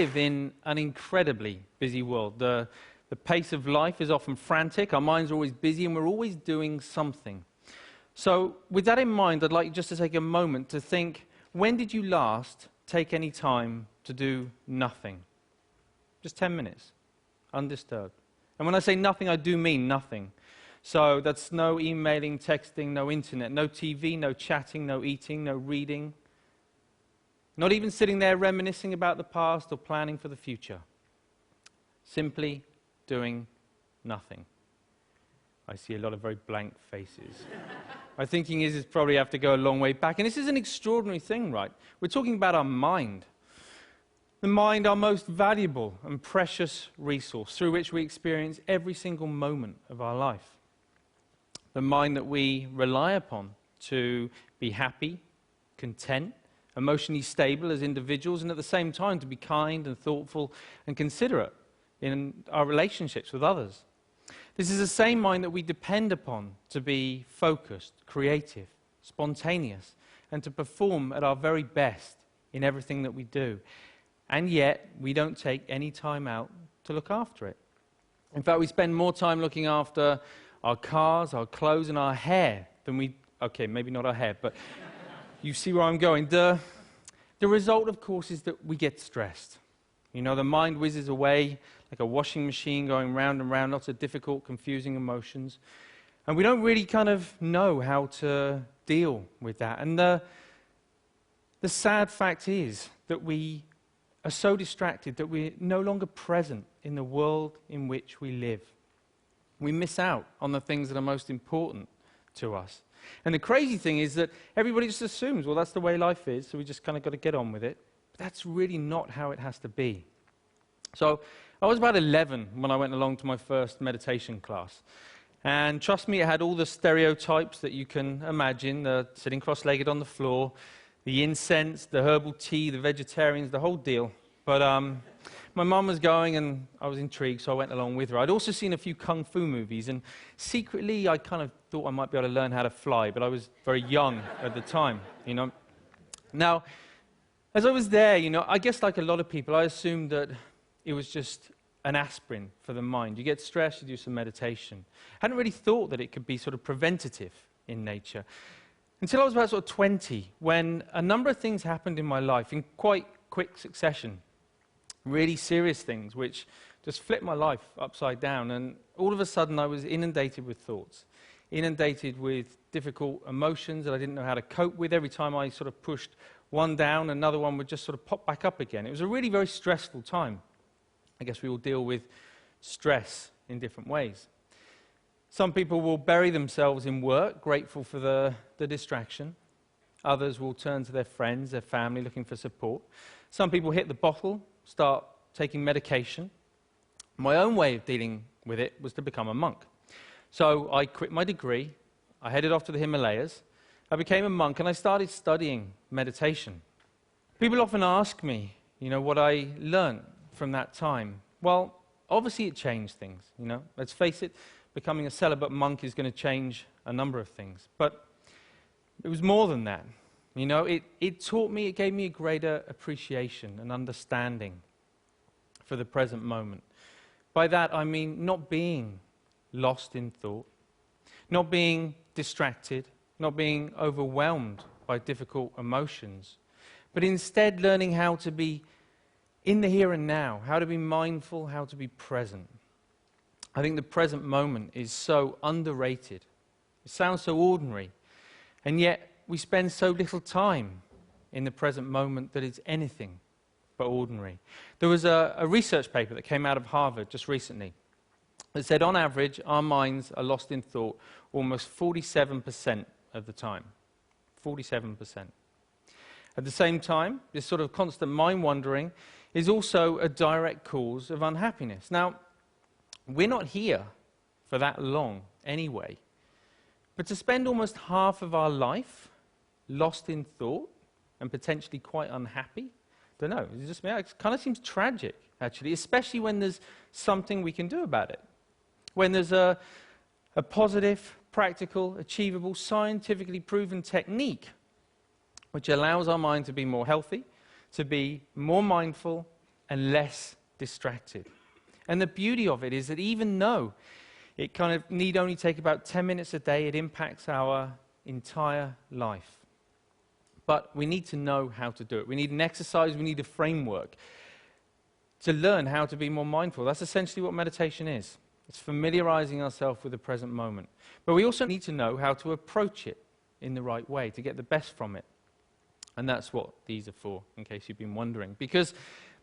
live in an incredibly busy world. The pace of life is often frantic, our minds are always busy, and we're always doing something. So with that in mind, I'd like you just to take a moment to think, when did you last take any time to do nothing? Just 10 minutes, undisturbed. And when I say nothing, I do mean nothing. So that's no emailing, texting, no internet, no TV, no chatting, no eating, no reading. Not even sitting there reminiscing about the past or planning for the future. Simply doing nothing. I see a lot of very blank faces. My thinking is probably have to go a long way back. And this is an extraordinary thing, right? We're talking about our mind. The mind, our most valuable and precious resource, through which we experience every single moment of our life. The mind that we rely upon to be happy, content, emotionally stable as individuals, and at the same time to be kind and thoughtful and considerate in our relationships with others. This is the same mind that we depend upon to be focused, creative, spontaneous, and to perform at our very best in everything that we do. And yet, we don't take any time out to look after it. In fact, we spend more time looking after our cars, our clothes, and our hair than we... Okay, maybe not our hair, but you see where I'm going. The result, of course, is that we get stressed. You know, the mind whizzes away like a washing machine going round and round, lots of difficult, confusing emotions. And we don't really kind of know how to deal with that. And the sad fact is that we are so distracted that we're no longer present in the world in which we live. We miss out on the things that are most important to us. And the crazy thing is that everybody just assumes, well, that's the way life is, so we just kind of got to get on with it. But that's really not how it has to be. So I was about 11 when I went along to my first meditation class. And trust me, it had all the stereotypes that you can imagine, the sitting cross-legged on the floor, the incense, the herbal tea, the vegetarians, the whole deal. But my mum was going, and I was intrigued, so I went along with her. I'd also seen a few kung fu movies, and secretly I kind of thought I might be able to learn how to fly, but I was very young at the time, you know. Now, as I was there, you know, I guess like a lot of people, I assumed that it was just an aspirin for the mind. You get stressed, you do some meditation. I hadn't really thought that it could be sort of preventative in nature. Until I was about sort of 20, when a number of things happened in my life in quite quick succession. Really serious things, which just flipped my life upside down. And all of a sudden, I was inundated with thoughts, inundated with difficult emotions that I didn't know how to cope with. Every time I sort of pushed one down, another one would just sort of pop back up again. It was a really very stressful time. I guess we all deal with stress in different ways. Some people will bury themselves in work, grateful for the distraction. Others will turn to their friends, their family, looking for support. Some people hit the bottle, start taking medication. My own way of dealing with it was to become a monk. So I quit my degree, I headed off to the Himalayas, I became a monk, and I started studying meditation. People often ask me, you know, what I learned from that time. Well, obviously it changed things, you know. Let's face it, becoming a celibate monk is going to change a number of things. But it was more than that. You know, it taught me, it gave me a greater appreciation and understanding for the present moment. By that, I mean not being lost in thought, not being distracted, not being overwhelmed by difficult emotions, but instead learning how to be in the here and now, how to be mindful, how to be present. I think the present moment is so underrated. It sounds so ordinary, and yet we spend so little time in the present moment that it's anything but ordinary. There was a research paper that came out of Harvard just recently that said on average our minds are lost in thought almost 47% of the time. 47%. At the same time, this sort of constant mind wandering is also a direct cause of unhappiness. Now, we're not here for that long anyway, but to spend almost half of our life lost in thought and potentially quite unhappy, don't know, it's just me, it kind of seems tragic, actually, especially when there's something we can do about it. When there's a positive, practical, achievable, scientifically proven technique which allows our mind to be more healthy, to be more mindful, and less distracted. And the beauty of it is that even though it kind of need only take about 10 minutes a day, it impacts our entire life. But we need to know how to do it. We need an exercise, we need a framework to learn how to be more mindful. That's essentially what meditation is. It's familiarizing ourselves with the present moment. But we also need to know how to approach it in the right way to get the best from it. And that's what these are for, in case you've been wondering. Because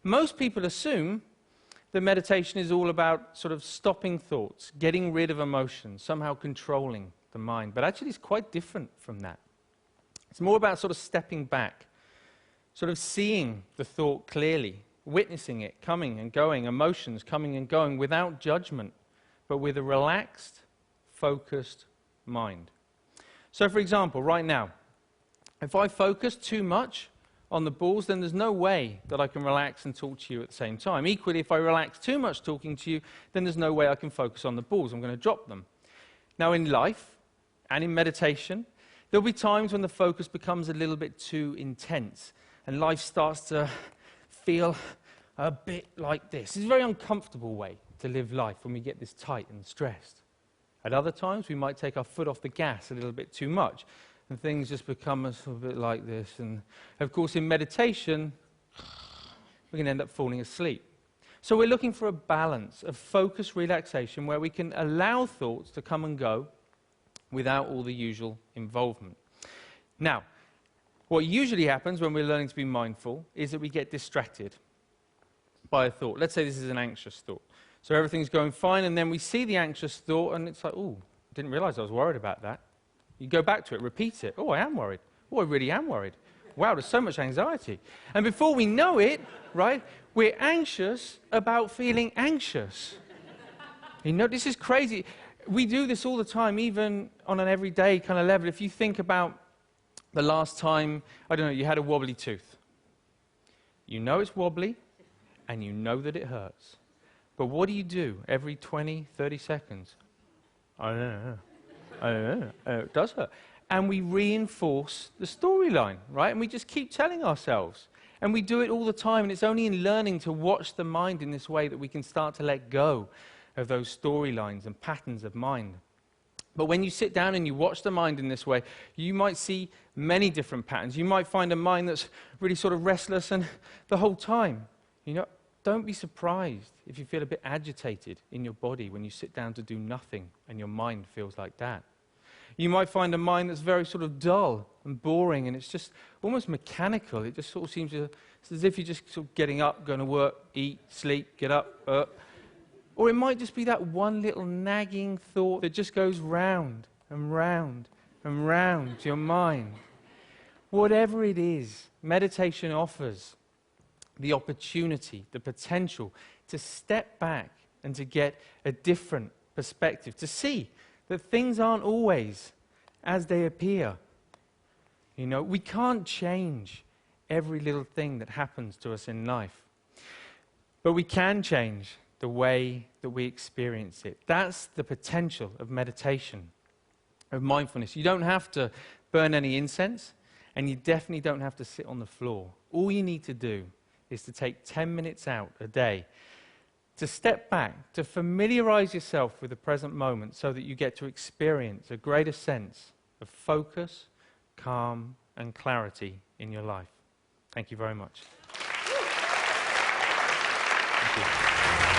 most people assume that meditation is all about sort of stopping thoughts, getting rid of emotions, somehow controlling the mind. But actually it's quite different from that. It's more about sort of stepping back, sort of seeing the thought clearly, witnessing it coming and going, emotions coming and going without judgment, but with a relaxed, focused mind. So for example, right now, if I focus too much on the balls, then there's no way that I can relax and talk to you at the same time. Equally, if I relax too much talking to you, then there's no way I can focus on the balls. I'm going to drop them. Now in life and in meditation, there'll be times when the focus becomes a little bit too intense and life starts to feel a bit like this. It's a very uncomfortable way to live life when we get this tight and stressed. At other times, we might take our foot off the gas a little bit too much and things just become a little bit like this. And of course, in meditation, we can end up falling asleep. So we're looking for a balance of focused relaxation where we can allow thoughts to come and go without all the usual involvement. Now, what usually happens when we're learning to be mindful is that we get distracted by a thought. Let's say this is an anxious thought. So everything's going fine, and then we see the anxious thought, and it's like, oh, I didn't realize I was worried about that. You go back to it, repeat it. Oh, I am worried. Oh, I really am worried. Wow, there's so much anxiety. And before we know it, right, we're anxious about feeling anxious. You know, this is crazy. We do this all the time, even on an everyday kind of level. If you think about the last time, I don't know, you had a wobbly tooth. You know it's wobbly, and you know that it hurts. But what do you do every 20, 30 seconds? I don't know. I don't know. It does hurt. And we reinforce the storyline, right? And we just keep telling ourselves. And we do it all the time, and it's only in learning to watch the mind in this way that we can start to let go of those storylines and patterns of mind. But when you sit down and you watch the mind in this way, you might see many different patterns. You might find a mind that's really sort of restless and the whole time. You know, don't be surprised if you feel a bit agitated in your body when you sit down to do nothing and your mind feels like that. You might find a mind that's very sort of dull and boring, and it's just almost mechanical. It just sort of seems it's as if you're just sort of getting up, going to work, eat, sleep, get up. Or it might just be that one little nagging thought that just goes round and round and round to your mind. Whatever it is, meditation offers the opportunity, the potential to step back and to get a different perspective, to see that things aren't always as they appear. You know, we can't change every little thing that happens to us in life, but we can change the way that we experience it. That's the potential of meditation, of mindfulness. You don't have to burn any incense, and you definitely don't have to sit on the floor. All you need to do is to take 10 minutes out a day to step back, to familiarize yourself with the present moment so that you get to experience a greater sense of focus, calm, and clarity in your life. Thank you very much. Thank you.